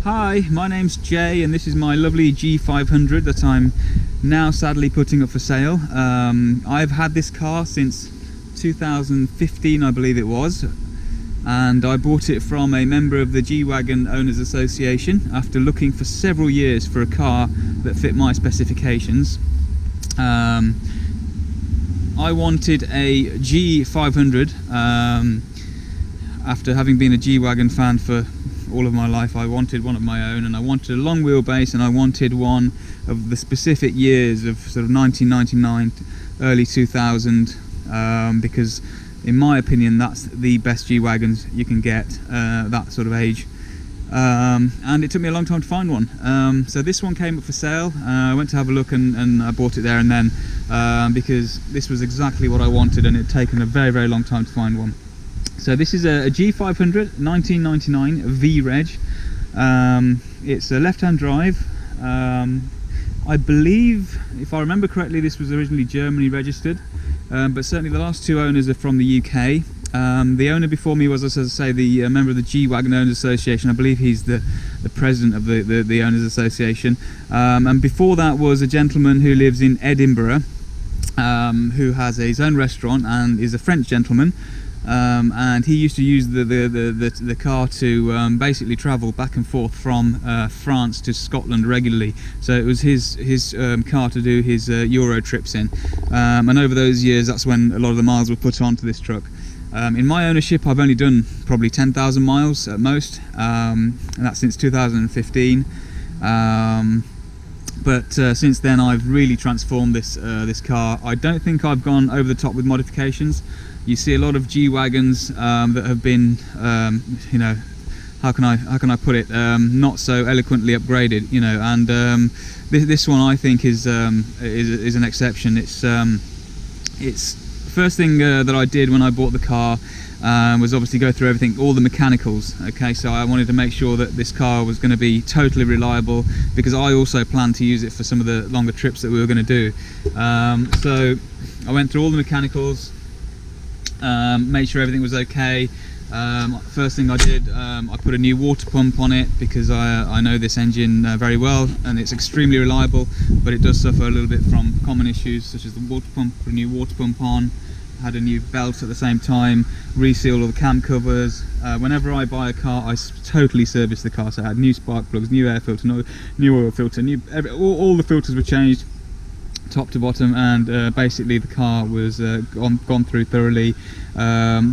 Hi, my name's Jay and this is my lovely G500 that I'm now sadly putting up for sale. I've had this car since 2015, I believe it was, and I bought it from a member of the G-Wagon Owners Association after looking for several years for a car that fit my specifications. I wanted a G500 after having been a G-Wagon fan for all of my life. I wanted one of my own, and I wanted a long wheelbase, and I wanted one of the specific years of sort of 1999 early 2000, because in my opinion that's the best G-Wagons you can get, that sort of age. And it took me a long time to find one. So this one came up for sale. I went to have a look and I bought it there and then, because this was exactly what I wanted, and it had taken a very, very long time to find one. So this is a G500 1999 V-Reg. It's a left-hand drive. I believe, if I remember correctly, this was originally Germany registered, but certainly the last two owners are from the UK. The owner before me was, as I say, the member of the G-Wagon Owners Association. I believe he's the president of the Owners Association. And before that was a gentleman who lives in Edinburgh, who has his own restaurant and is a French gentleman. And he used to use the car to basically travel back and forth from France to Scotland regularly. So it was his car to do his Euro trips in. And over those years, that's when a lot of the miles were put onto this truck. In my ownership, I've only done probably 10,000 miles at most, and that's since 2015. But since then, I've really transformed this car. I don't think I've gone over the top with modifications. You see a lot of G-Wagons that have been, you know, how can I put it, not so eloquently upgraded, you know. And this one I think is an exception. It's the first thing that I did when I bought the car was obviously go through everything, all the mechanicals. Okay, so I wanted to make sure that this car was going to be totally reliable, because I also planned to use it for some of the longer trips that we were going to do. So I went through all the mechanicals, made sure everything was okay. First thing I did, I put a new water pump on it, because I know this engine very well, and it's extremely reliable, but it does suffer a little bit from common issues such as the water pump. Put a new water pump on, had a new belt at the same time, resealed all the cam covers. Whenever I buy a car, I totally service the car, so I had new spark plugs, new air filter, new oil filter, all the filters were changed top to bottom, and basically the car was gone through thoroughly.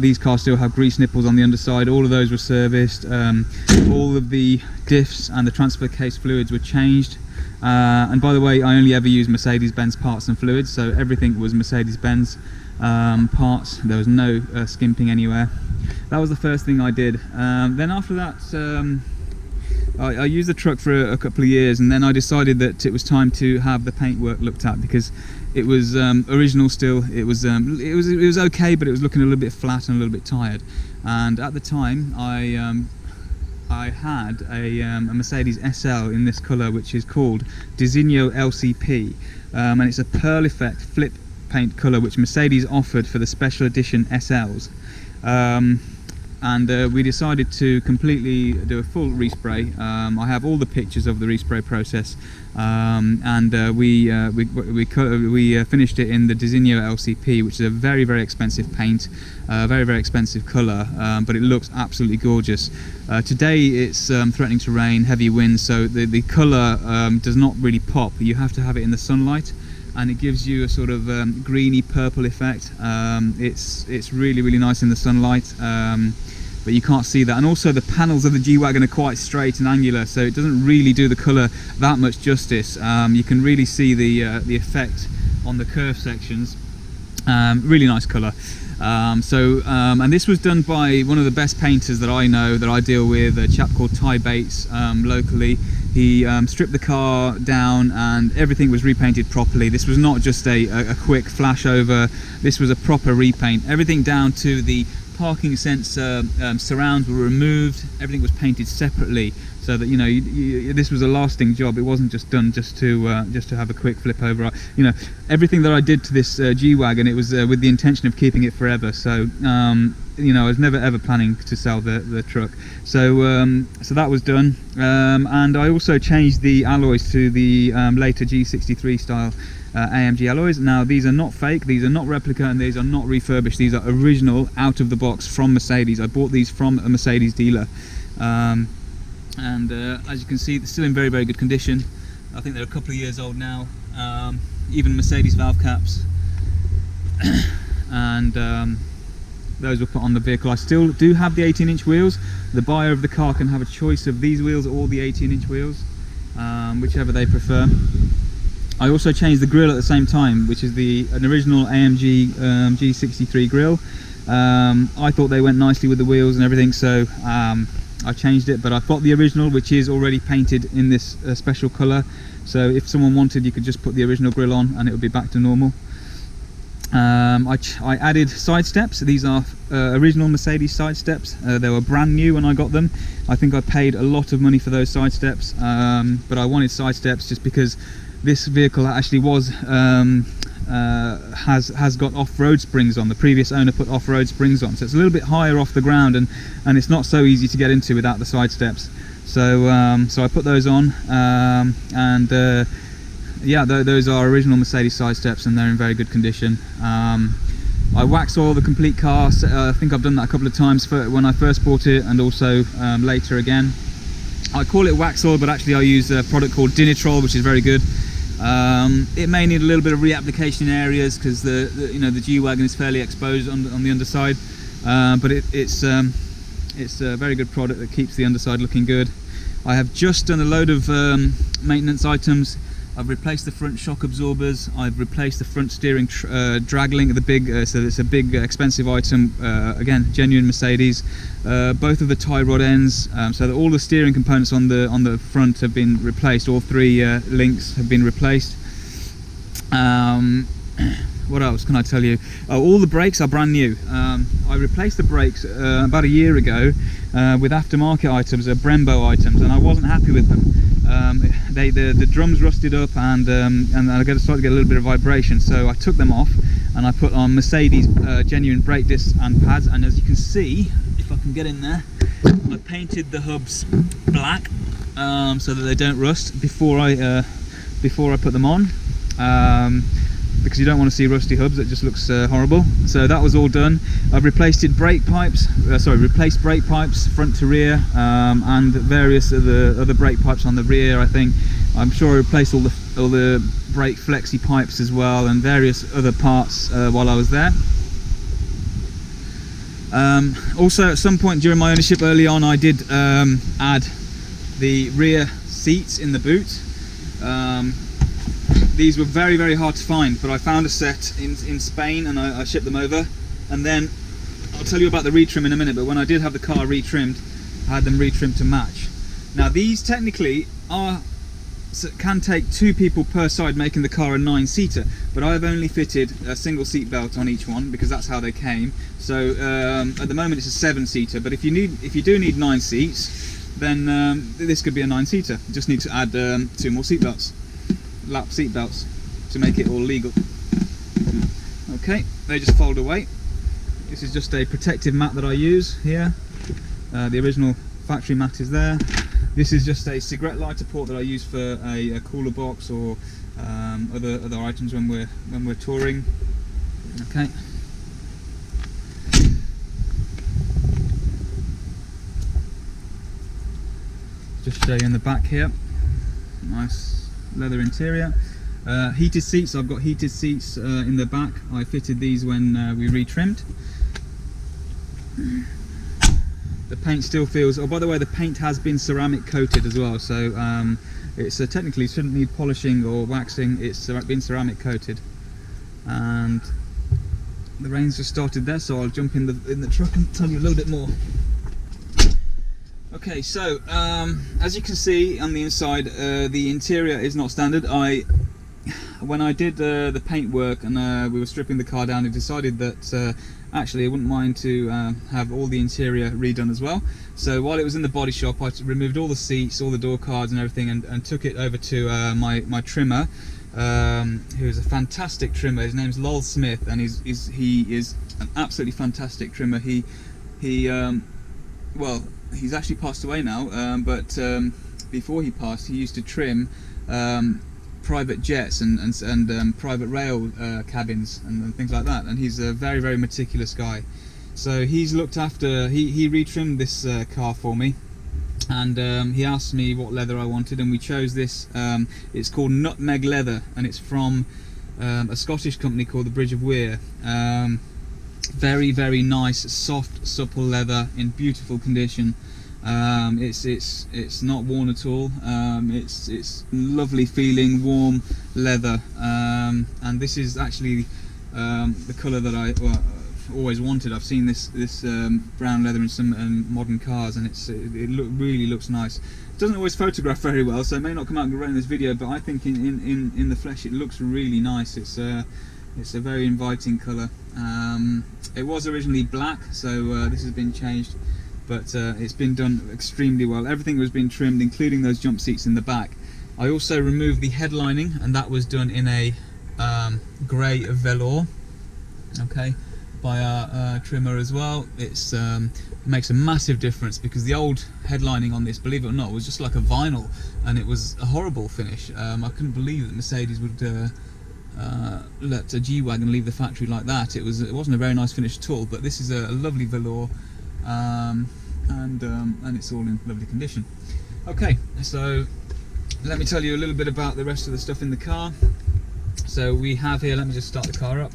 These cars still have grease nipples on the underside. All of those were serviced. All of the diffs and the transfer case fluids were changed. And by the way, I only ever use Mercedes-Benz parts and fluids, so everything was Mercedes-Benz parts. There was no skimping anywhere. That was the first thing I did. Then after that, I used the truck for a couple of years, and then I decided that it was time to have the paintwork looked at, because it was original still. It was okay, but it was looking a little bit flat and a little bit tired. And at the time, I had a Mercedes SL in this colour, which is called DESIGNO LCP, and it's a pearl effect flip paint colour which Mercedes offered for the special edition SLs. And we decided to completely do a full respray. I have all the pictures of the respray process, and we finished it in the DESIGNO LCP, which is a very, very expensive paint, very, very expensive colour, but it looks absolutely gorgeous. Today it's threatening to rain, heavy winds, so the colour does not really pop. You have to have it in the sunlight, and it gives you a sort of greeny purple effect. It's really, really nice in the sunlight, but you can't see that. And also the panels of the G-Wagon are quite straight and angular, so it doesn't really do the colour that much justice. You can really see the effect on the curved sections. Really nice colour. And this was done by one of the best painters that I know, that I deal with, a chap called Ty Bates, locally. He stripped the car down and everything was repainted properly. This was not just a quick flash over, this was a proper repaint. Everything down to the parking sensor surrounds were removed, everything was painted separately, so that, you know, this was a lasting job. It wasn't just done just to have a quick flip over. You know, everything that I did to this G-Wagon, it was with the intention of keeping it forever. So you know, I was never ever planning to sell the truck. So so that was done, and I also changed the alloys to the later G63 style AMG alloys. Now these are not fake, these are not replica, and these are not refurbished. These are original, out of the box from Mercedes. I bought these from a Mercedes dealer, and as you can see, they're still in very, very good condition. I think they're a couple of years old now. Even Mercedes valve caps, and those were put on the vehicle. I still do have the 18-inch wheels. The buyer of the car can have a choice of these wheels or the 18-inch wheels, whichever they prefer. I also changed the grille at the same time, which is an original AMG G63 grille. I thought they went nicely with the wheels and everything, so I changed it, but I've got the original, which is already painted in this special colour, so if someone wanted, you could just put the original grille on and it would be back to normal. I added side steps. These are original Mercedes side steps. They were brand new when I got them. I think I paid a lot of money for those side steps, but I wanted side steps just because this vehicle actually has got off-road springs on. The previous owner put off-road springs on, so it's a little bit higher off the ground, and it's not so easy to get into without the side steps. So so I put those on, and yeah, those are original Mercedes side steps, and they're in very good condition. I wax oil the complete car. I think I've done that a couple of times when I first bought it, and also later again. I call it wax oil, but actually I use a product called Dinitrol, which is very good. It may need a little bit of reapplication in areas because the G-Wagon is fairly exposed on the underside, but it's a very good product that keeps the underside looking good. I have just done a load of maintenance items. I've replaced the front shock absorbers. I've replaced the front steering drag link, the big, so it's a big expensive item, again genuine Mercedes. Both of the tie rod ends, so that all the steering components on the front have been replaced. All three links have been replaced. What else can I tell you? All the brakes are brand new. I replaced the brakes about a year ago with aftermarket items, Brembo items, and I wasn't happy with them. The drums rusted up, and I started to get a little bit of vibration, so I took them off and I put on Mercedes genuine brake discs and pads, and as you can see, if I can get in there, I painted the hubs black so that they don't rust before I put them on, because you don't want to see rusty hubs. It just looks horrible. So that was all done. I've replaced brake pipes front to rear, and various other brake pipes on the rear. I think I'm sure I replaced all the brake flexi pipes as well, and various other parts while I was there. Also, at some point during my ownership early on, I did add the rear seats in the boot. These were very, very hard to find, but I found a set in Spain, and I shipped them over. And then I'll tell you about the retrim in a minute, but when I did have the car retrimmed, I had them retrimmed to match. Now these technically can take 2 people per side, making the car a 9-seater, but I've only fitted a single seat belt on each one because that's how they came. So at the moment it's a 7-seater, but if you do need 9 seats, then this could be a 9-seater. You just need to add 2 more seat belts. Lap seat belts to make it all legal. Okay, they just fold away. This is just a protective mat that I use here. The original factory mat is there. This is just a cigarette lighter port that I use for a cooler box or other items when we're touring. Okay. Just show you in the back here. Nice leather interior. Heated seats. I've got heated seats in the back. I fitted these when we retrimmed. The paint still feels, oh by the way, the paint has been ceramic coated as well, so it's technically shouldn't need polishing or waxing. It's been ceramic coated, and the rain's just started there, so I'll jump in the truck and tell you a little bit more. Okay, so as you can see on the inside, the interior is not standard. When I did the paint work and we were stripping the car down, I decided that actually I wouldn't mind to have all the interior redone as well. So while it was in the body shop, I removed all the seats, all the door cards and everything, and took it over to my trimmer, who is a fantastic trimmer. His name's Lol Smith, and he is an absolutely fantastic trimmer. Well, he's actually passed away now, but before he passed, he used to trim private jets and private rail cabins and things like that, and he's a very, very meticulous guy. So he's looked after, he retrimmed this car for me, and he asked me what leather I wanted, and we chose this. It's called Nutmeg Leather, and it's from a Scottish company called the Bridge of Weir. Very, very nice, soft, supple leather in beautiful condition. It's not worn at all. It's lovely feeling, warm leather, and this is actually the colour that I always wanted. I've seen this brown leather in some modern cars, and really looks nice. It doesn't always photograph very well, so it may not come out great in this video, but I think in the flesh it looks really nice. It's a very inviting colour. It was originally black, so this has been changed, but it's been done extremely well. Everything has been trimmed, including those jump seats in the back. I also removed the headlining, and that was done in a grey velour, okay, by our trimmer as well. It makes a massive difference, because the old headlining on this, believe it or not, was just like a vinyl, and it was a horrible finish. I couldn't believe that Mercedes would let a G-Wagon leave the factory like that. It wasn't a very nice finish at all, but this is a lovely velour, and it's all in lovely condition. Okay, so let me tell you a little bit about the rest of the stuff in the car. So we have here, let me just start the car up.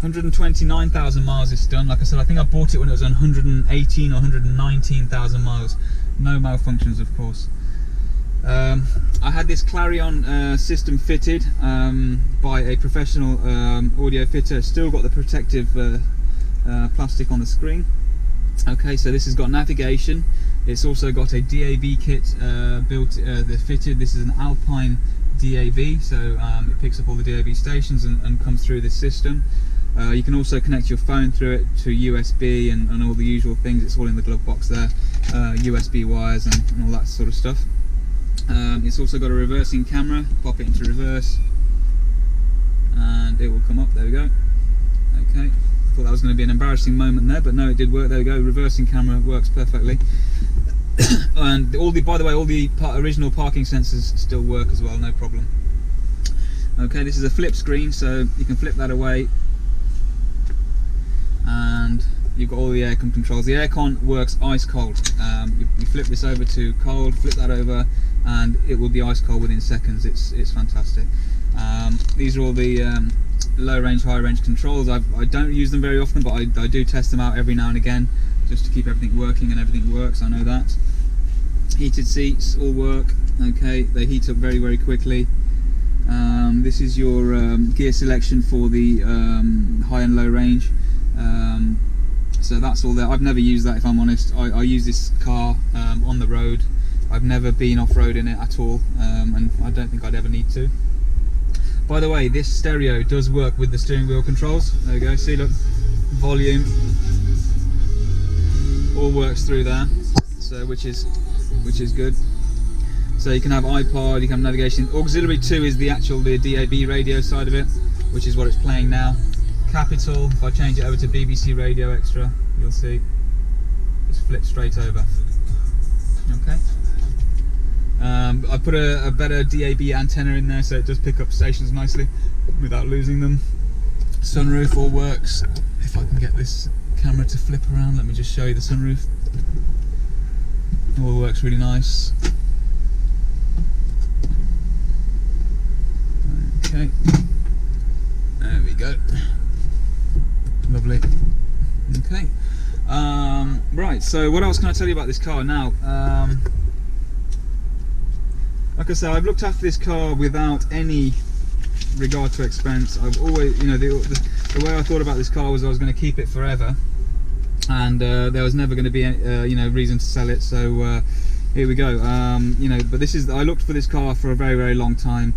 129,000 miles it's done. Like I said, I think I bought it when it was on 118 or 119,000 miles. No malfunctions, of course. I had this Clarion system fitted by a professional audio fitter. Still got the protective plastic on the screen. Okay, so this has got navigation. It's also got a DAB kit fitted. This is an Alpine DAB, so it picks up all the DAB stations and comes through this system. You can also connect your phone through it to USB and all the usual things. It's all in the glove box there, USB wires and all that sort of stuff. It's also got a reversing camera. Pop it into reverse and it will come up. There we go. Okay, thought that was going to be an embarrassing moment there, but no, it did work. There we go. Reversing camera works perfectly. And by the way, all the original parking sensors still work as well, no problem. Okay, this is a flip screen, so you can flip that away, and you've got all the aircon controls. The aircon works ice cold. You flip this over to cold, flip that over, and it will be ice cold within seconds. It's fantastic. These are all the low range, high range controls. I don't use them very often, but I do test them out every now and again, just to keep everything working, and everything works, I know that. Heated seats all work. Okay, they heat up very, very quickly. This is your gear selection for the high and low range. So that's all there. I've never used that, if I'm honest. I use this car on the road. I've never been off-road in it at all, and I don't think I'd ever need to. By the way, this stereo does work with the steering wheel controls. There you go, see, look, volume, all works through there, so which is good. So you can have iPod, you can have navigation. Auxiliary 2 is the DAB radio side of it, which is what it's playing now. Capital, if I change it over to BBC Radio Extra, you'll see it's flipped straight over. Okay. I put a better DAB antenna in there, so it does pick up stations nicely without losing them. Sunroof all works. If I can get this camera to flip around, let me just show you the sunroof. All works really nice. Okay, there we go. Lovely. Okay. Right, so what else can I tell you about this car now? Like I said, I've looked after this car without any regard to expense. I've always, you know, the way I thought about this car was I was going to keep it forever, and there was never going to be any, you know, reason to sell it. So here we go. You know, but I looked for this car for a very, very long time.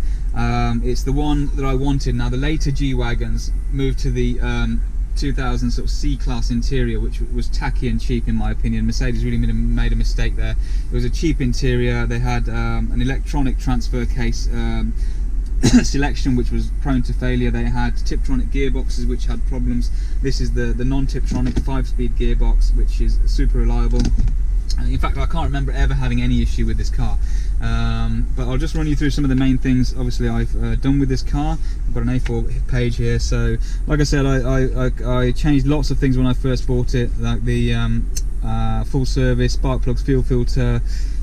It's the one that I wanted. Now the later G-Wagons moved to the 2000 sort of C-Class interior, which was tacky and cheap in my opinion. Mercedes really made a mistake there. It was a cheap interior. They had an electronic transfer case selection, which was prone to failure. They had Tiptronic gearboxes which had problems. This is the non-Tiptronic 5-speed gearbox, which is super reliable. In fact, I can't remember ever having any issue with this car. But I'll just run you through some of the main things obviously I've done with this car. I've got an A4 page here. So like I said, I changed lots of things when I first bought it, like the full service, spark plugs, fuel filter,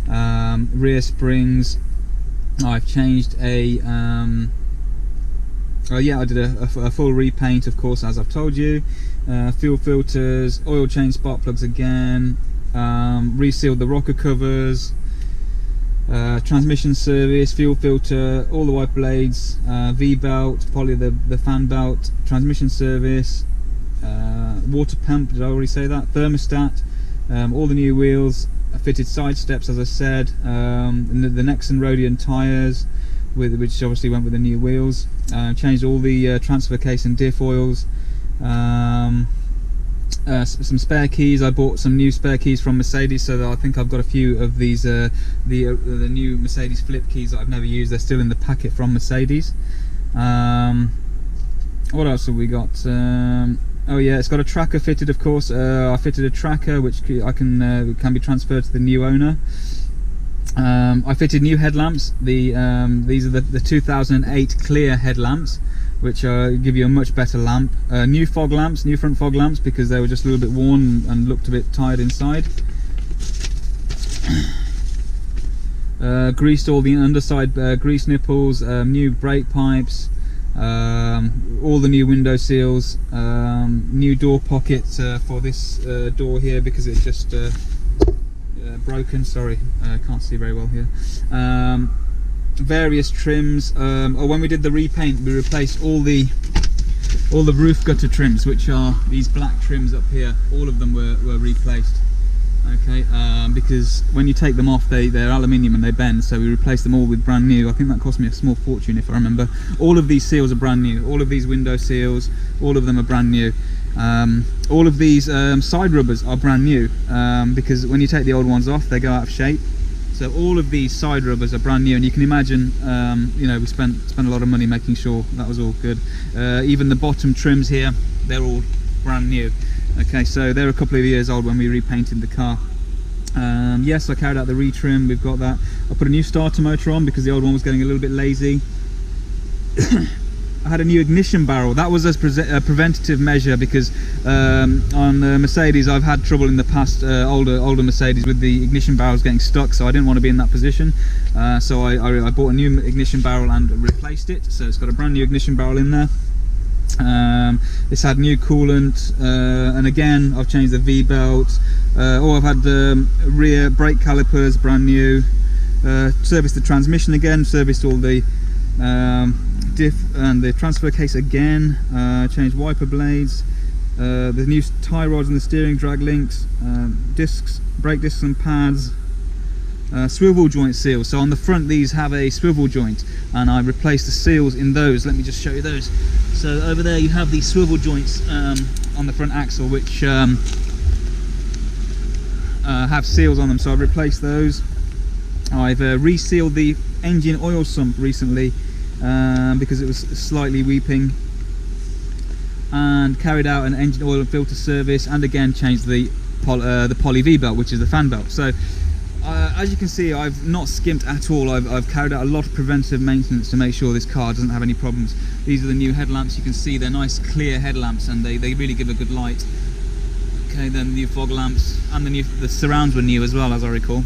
rear springs. I've changed a oh yeah, I did a full repaint, of course, as I've told you. Fuel filters, oil change, spark plugs again, resealed the rocker covers, transmission service, fuel filter, all the wiper blades, V-belt, probably the fan belt, transmission service, water pump, did I already say that? Thermostat, all the new wheels, fitted side steps, as I said, the Nexon Rhodian tyres, which obviously went with the new wheels. Changed all the transfer case and diff oils. Some spare keys. I bought some new spare keys from Mercedes, so that I think I've got a few of these the new Mercedes flip keys that I've never used. They're still in the packet from Mercedes. What else have we got? Oh yeah, it's got a tracker fitted, of course. I fitted a tracker which can be transferred to the new owner. I fitted new headlamps. These are the 2008 clear headlamps, which give you a much better lamp. New fog lamps, new front fog lamps, because they were just a little bit worn and looked a bit tired inside. Greased all the underside grease nipples, new brake pipes, all the new window seals, new door pockets for this door here, because it's just broken. Sorry, I can't see very well here. Various trims. When we did the repaint, we replaced all the roof gutter trims, which are these black trims up here. All of them were replaced. Okay, because when you take them off, they're aluminium and they bend, so we replaced them all with brand new. I think that cost me a small fortune, if I remember. All of these seals are brand new. All of these window seals, all of them are brand new. All of these side rubbers are brand new, because when you take the old ones off, they go out of shape. So all of these side rubbers are brand new, and you can imagine, you know, we spent a lot of money making sure that was all good. Even the bottom trims here, they're all brand new. Okay, so they're a couple of years old when we repainted the car. Yes, I carried out the retrim. We've got that. I put a new starter motor on because the old one was getting a little bit lazy. I had a new ignition barrel. That was a preventative measure, because on Mercedes I've had trouble in the past, older Mercedes, with the ignition barrels getting stuck, so I didn't want to be in that position. So I bought a new ignition barrel and replaced it, so it's got a brand new ignition barrel in there. It's had new coolant, and again I've changed the V-belt. I've had the rear brake calipers brand new, serviced the transmission again, serviced all the diff and the transfer case again, changed wiper blades, the new tie rods and the steering drag links, discs, brake discs and pads, swivel joint seals. So on the front these have a swivel joint, and I replaced the seals in those. Let me just show you those. So over there you have these swivel joints on the front axle, which have seals on them, so I've replaced those. I've resealed the engine oil sump recently, because it was slightly weeping, and carried out an engine oil and filter service, and again changed the poly V-belt, which is the fan belt. So as you can see, I've not skimped at all. I've carried out a lot of preventative maintenance to make sure this car doesn't have any problems. These are the new headlamps. You can see they're nice clear headlamps, and they really give a good light. Okay, then the new fog lamps, and the surrounds were new as well, as I recall.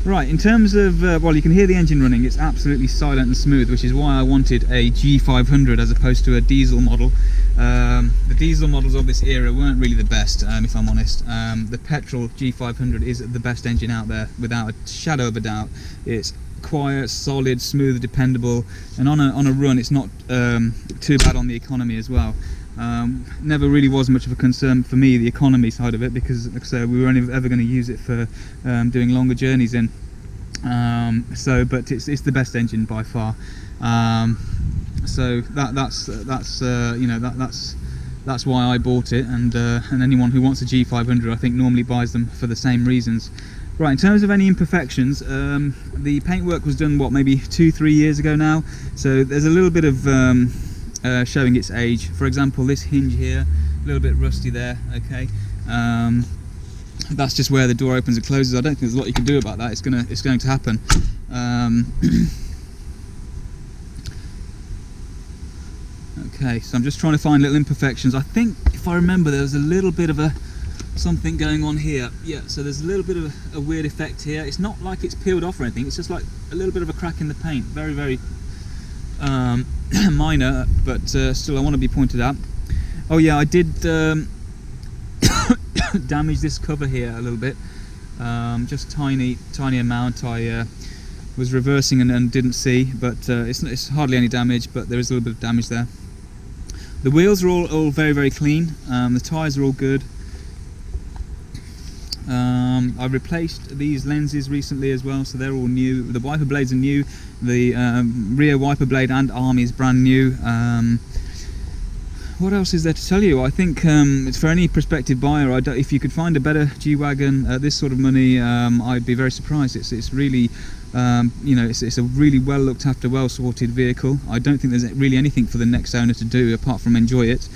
Right, in terms of, well, you can hear the engine running. It's absolutely silent and smooth, which is why I wanted a G500 as opposed to a diesel model. The diesel models of this era weren't really the best, if I'm honest. The petrol G500 is the best engine out there, without a shadow of a doubt. It's quiet, solid, smooth, dependable, and on a run it's not too bad on the economy as well. Never really was much of a concern for me, the economy side of it, because like I said, we were only ever going to use it for doing longer journeys in. But it's the best engine by far. So that's you know, that's why I bought it, and anyone who wants a G500 I think normally buys them for the same reasons. Right, in terms of any imperfections, the paintwork was done, what, maybe 2-3 years ago now, so there's a little bit of showing its age. For example, this hinge here, a little bit rusty there, okay. That's just where the door opens and closes. I don't think there's a lot you can do about that. It's going to happen. Okay, so I'm just trying to find little imperfections. I think, if I remember, there was a little bit of something going on here. Yeah, so there's a little bit of a weird effect here. It's not like it's peeled off or anything. It's just like a little bit of a crack in the paint. Very, very minor, but still I want to be pointed out. Oh yeah, I did damage this cover here a little bit. Just tiny amount. I was reversing and didn't see, but it's hardly any damage, but there is a little bit of damage there. The wheels are all very, very clean. The tyres are all good. I replaced these lenses recently as well, so they're all new. The wiper blades are new. The rear wiper blade and arm is brand new. What else is there to tell you? I think it's for any prospective buyer. If you could find a better G-Wagon at this sort of money, I'd be very surprised. It's really, you know, it's a really well looked after, well sorted vehicle. I don't think there's really anything for the next owner to do apart from enjoy it.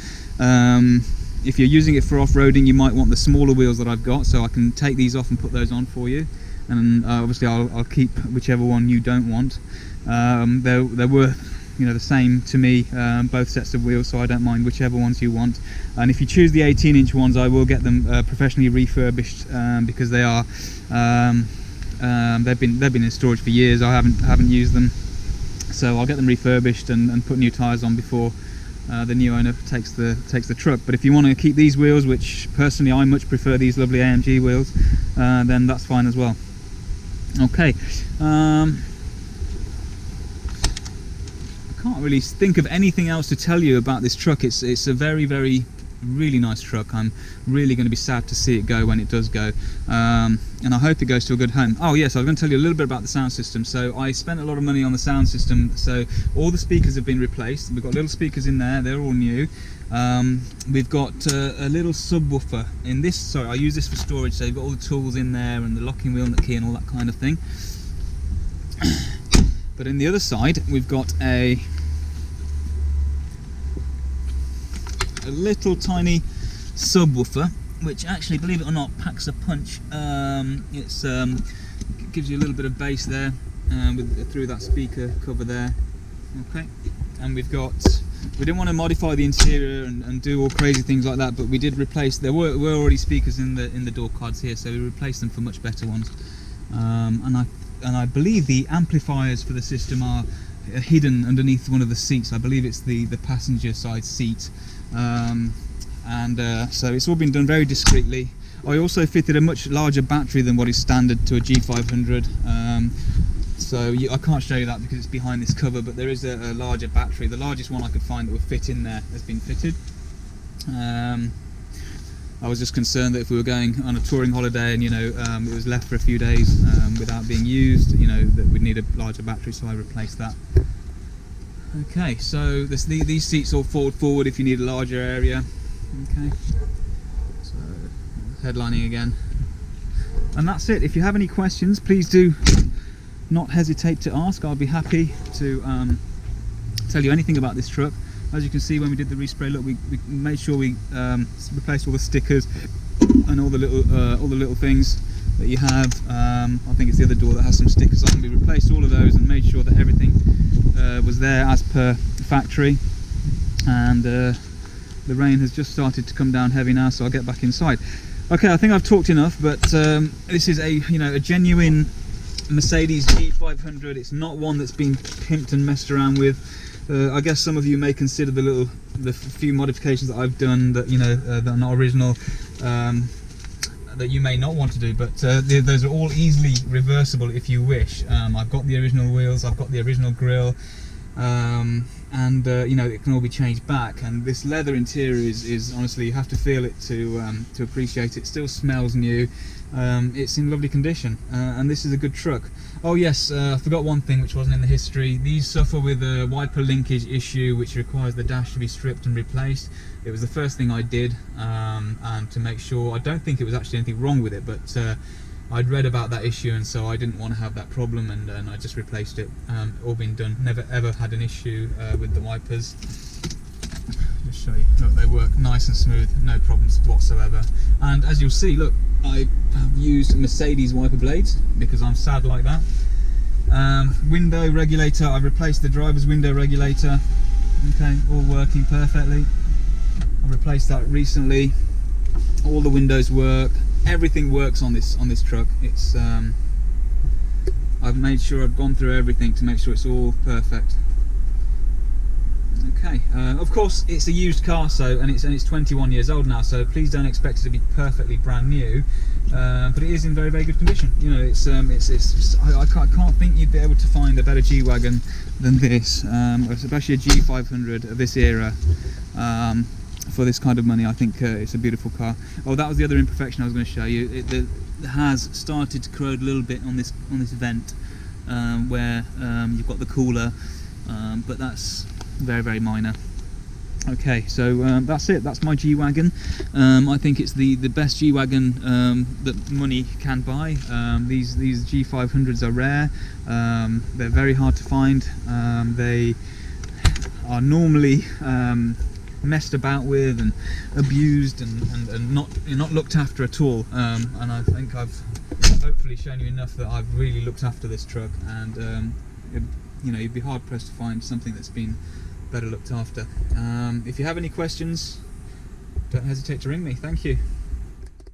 If you're using it for off-roading, you might want the smaller wheels that I've got, so I can take these off and put those on for you. And obviously I'll keep whichever one you don't want. They're worth, you know, the same to me, both sets of wheels, so I don't mind whichever ones you want. And if you choose the 18-inch ones, I will get them professionally refurbished, because they are they've been in storage for years. I haven't used them, so I'll get them refurbished and put new tyres on before the new owner takes the truck. But if you want to keep these wheels, which personally I much prefer these lovely AMG wheels, then that's fine as well. Okay. I can't really think of anything else to tell you about this truck. It's a very, very, really nice truck. I'm really going to be sad to see it go when it does go, and I hope it goes to a good home. Oh yes, I was going to tell you a little bit about the sound system. So I spent a lot of money on the sound system, so all the speakers have been replaced. We've got little speakers in there, they're all new. We've got a little subwoofer in this. Sorry, I use this for storage, so you've got all the tools in there and the locking wheel and the key and all that kind of thing. But in the other side, we've got a little tiny subwoofer, which actually, believe it or not, packs a punch. It gives you a little bit of bass there through that speaker cover there. Okay, and we didn't want to modify the interior and do all crazy things like that, but we did replace. There were already speakers in the door cards here, so we replaced them for much better ones. And I believe the amplifiers for the system are hidden underneath one of the seats. I believe it's the passenger side seat. So it's all been done very discreetly. I also fitted a much larger battery than what is standard to a G500. I can't show you that because it's behind this cover, but there is a larger battery. The largest one I could find that would fit in there has been fitted. I was just concerned that if we were going on a touring holiday and, you know, it was left for a few days without being used, you know, that we'd need a larger battery, so I replaced that. Okay, so these seats all fold forward if you need a larger area. Okay, so headlining again. And that's it. If you have any questions, please do not hesitate to ask. I'll be happy to tell you anything about this truck. As you can see, when we did the respray, look, we made sure we replaced all the stickers and all the little things that you have. I think it's the other door that has some stickers on. We replaced all of those and made sure that everything was there as per factory. And the rain has just started to come down heavy now, so I'll get back inside. Okay, I think I've talked enough, but this is a genuine Mercedes G500. It's not one that's been pimped and messed around with. I guess some of you may consider the few modifications that I've done that that are not original, that you may not want to do, but those are all easily reversible if you wish. I've got the original wheels, I've got the original grille, and it can all be changed back. And this leather interior is honestly, you have to feel it to appreciate it. It still smells new. It's in lovely condition, and this is a good truck. Oh yes, I forgot one thing which wasn't in the history. These suffer with a wiper linkage issue, which requires the dash to be stripped and replaced. It was the first thing I did, and to make sure. I don't think it was actually anything wrong with it, but I'd read about that issue, and so I didn't want to have that problem, and I just replaced it. All been done. Never ever had an issue with the wipers. Just show you. Look, they work nice and smooth, no problems whatsoever. And as you'll see, look, I have used Mercedes wiper blades because I'm sad like that. Window regulator, I've replaced the driver's window regulator. Okay, all working perfectly. I replaced that recently. All the windows work. Everything works on this truck. It's I've made sure I've gone through everything to make sure it's all perfect. Okay, of course it's a used car, so and it's 21 years old now, so please don't expect it to be perfectly brand new, but it is in very, very good condition. You know, I can't think you'd be able to find a better G-Wagon than this, especially a G500 of this era. For this kind of money, I think it's a beautiful car. Oh, that was the other imperfection I was going to show you. It has started to corrode a little bit on this vent where you've got the cooler, but that's very, very minor. Okay, so that's it. That's my G-Wagon. I think it's the best G-Wagon that money can buy. These G500s are rare. They're very hard to find. They are normally messed about with and abused and not looked after at all. And I think I've hopefully shown you enough that I've really looked after this truck, and you know, you'd be hard pressed to find something that's been better looked after. If you have any questions, don't hesitate to ring me. Thank you.